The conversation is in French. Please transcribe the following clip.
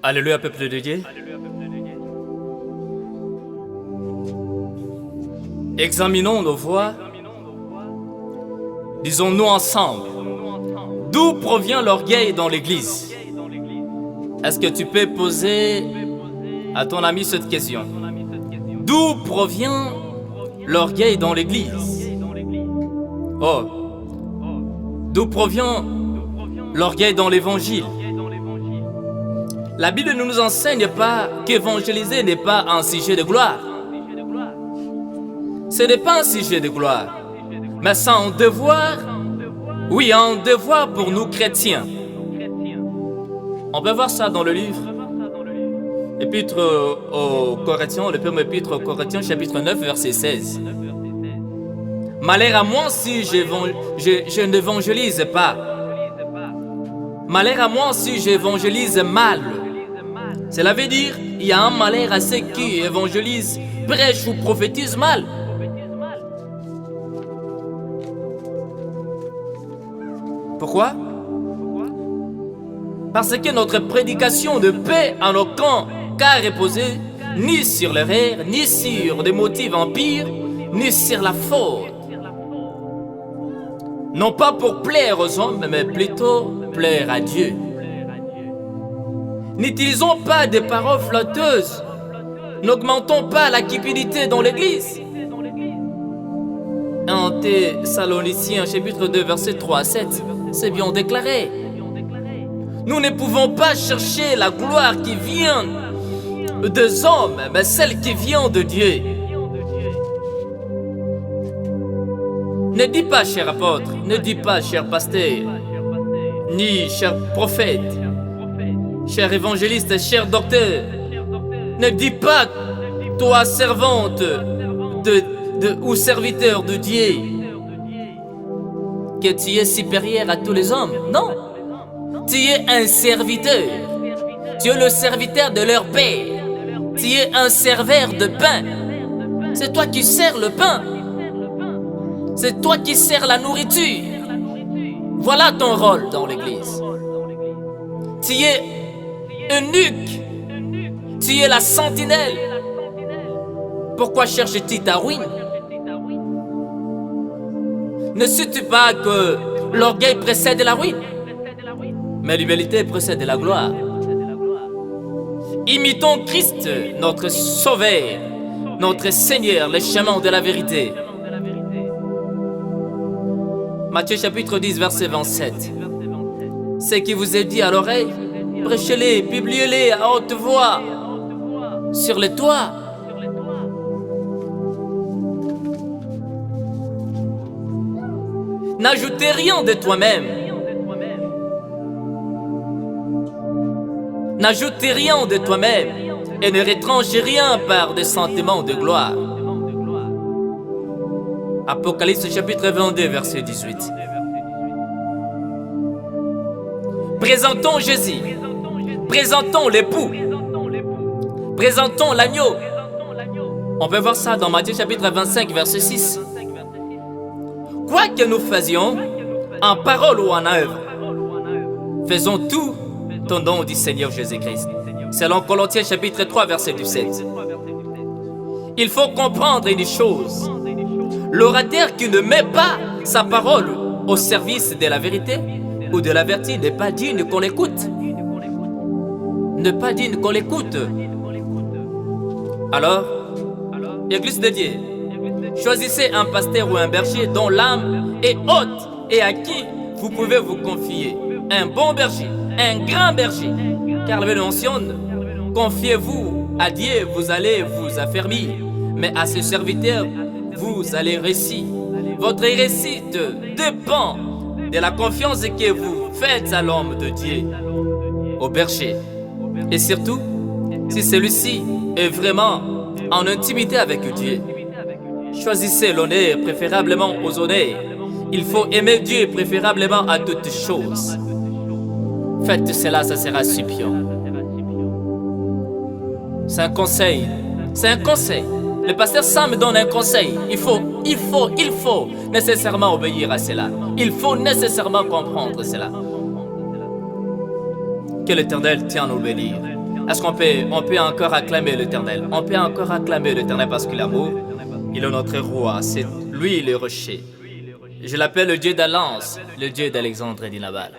Alléluia, peuple de Dieu. Examinons nos voix. Disons-nous ensemble, d'où provient l'orgueil dans l'Église? Est-ce que tu peux poser à ton ami cette question? D'où provient l'orgueil dans l'Église? Oh, d'où provient l'orgueil dans l'Évangile? La Bible ne nous enseigne pas qu'évangéliser n'est pas un sujet de gloire. Ce n'est pas un sujet de gloire, mais c'est un devoir, oui, un devoir pour nous chrétiens. On peut voir ça dans le livre Épître aux Corinthiens, le premier épître aux Corinthiens, chapitre 9, verset 16. Malheur à moi si je n'évangélise pas. Malheur à moi si j'évangélise mal. Cela veut dire il y a un malheur à ceux qui évangélisent, prêchent ou prophétisent mal. Pourquoi? Parce que notre prédication ne peut en aucun cas reposer ni sur l'erreur, ni sur des motifs empires, ni sur la faute. Non pas pour plaire aux hommes, mais plutôt plaire à Dieu. N'utilisons pas des paroles flatteuses. N'augmentons pas la cupidité dans l'Église. 1 Thessaloniciens, chapitre 2, verset 3 à 7, c'est bien déclaré. Nous ne pouvons pas chercher la gloire qui vient des hommes, mais celle qui vient de Dieu. Ne dis pas, cher apôtre, ne dis pas, cher pasteur, ni cher prophète, cher évangéliste, cher docteur. Ne dis pas, toi, servante ou serviteur de Dieu, que tu es supérieur à tous les hommes. Non, tu es un serviteur. Tu es le serviteur de leur Père. Tu es un serveur de pain. C'est toi qui sers le pain. C'est toi qui sers la nourriture. Voilà ton rôle dans l'Église. Tu es eunuque. Tu es la sentinelle. Pourquoi cherches-tu ta ruine? Ne sais-tu pas que l'orgueil précède la ruine, mais l'humilité précède la gloire? Imitons Christ, notre Sauveur, notre Seigneur, les chemins de la vérité. Matthieu chapitre 10, verset 27. Ce qui vous est dit à l'oreille, prêchez-les, publiez-les à haute voix sur les toits. N'ajoutez rien de toi-même. N'ajoutez rien de toi-même et ne retranchez rien par des sentiments de gloire. Apocalypse chapitre 22, verset 18. Présentons Jésus. Présentons l'époux. Présentons l'agneau. On peut voir ça dans Matthieu chapitre 25, verset 6. Quoi que nous faisions, en parole ou en œuvre, faisons tout au nom du Seigneur Jésus-Christ. Selon Colossiens chapitre 3, verset 17. Il faut comprendre une chose. L'orateur qui ne met pas sa parole au service de la vérité ou de la vertu n'est pas digne qu'on l'écoute. Ne pas digne qu'on l'écoute. Alors, Église de Dieu, choisissez un pasteur ou un berger dont l'âme est haute et à qui vous pouvez vous confier. Un bon berger, un grand berger. Car le mentionne, confiez-vous à Dieu, vous allez vous affermir. Mais à ce serviteur, vous allez réussir. Votre réussite dépend de la confiance que vous faites à l'homme de Dieu, au berger. Et surtout, si celui-ci est vraiment en intimité avec Dieu. Choisissez l'honneur préférablement aux honneurs. Il faut aimer Dieu préférablement à toutes choses. Faites cela, ça sera super. C'est un conseil. C'est un conseil. Le pasteur Sam me donne un conseil. Il faut nécessairement obéir à cela. Il faut nécessairement comprendre cela. Que l'Éternel tienne à obéir. Est-ce qu'on peut encore acclamer l'Éternel? On peut encore acclamer l'Éternel parce que l'amour, il est notre roi, c'est lui le rocher. Je l'appelle le Dieu d'Alliance, le Dieu d'Alexandre et d'Inabal.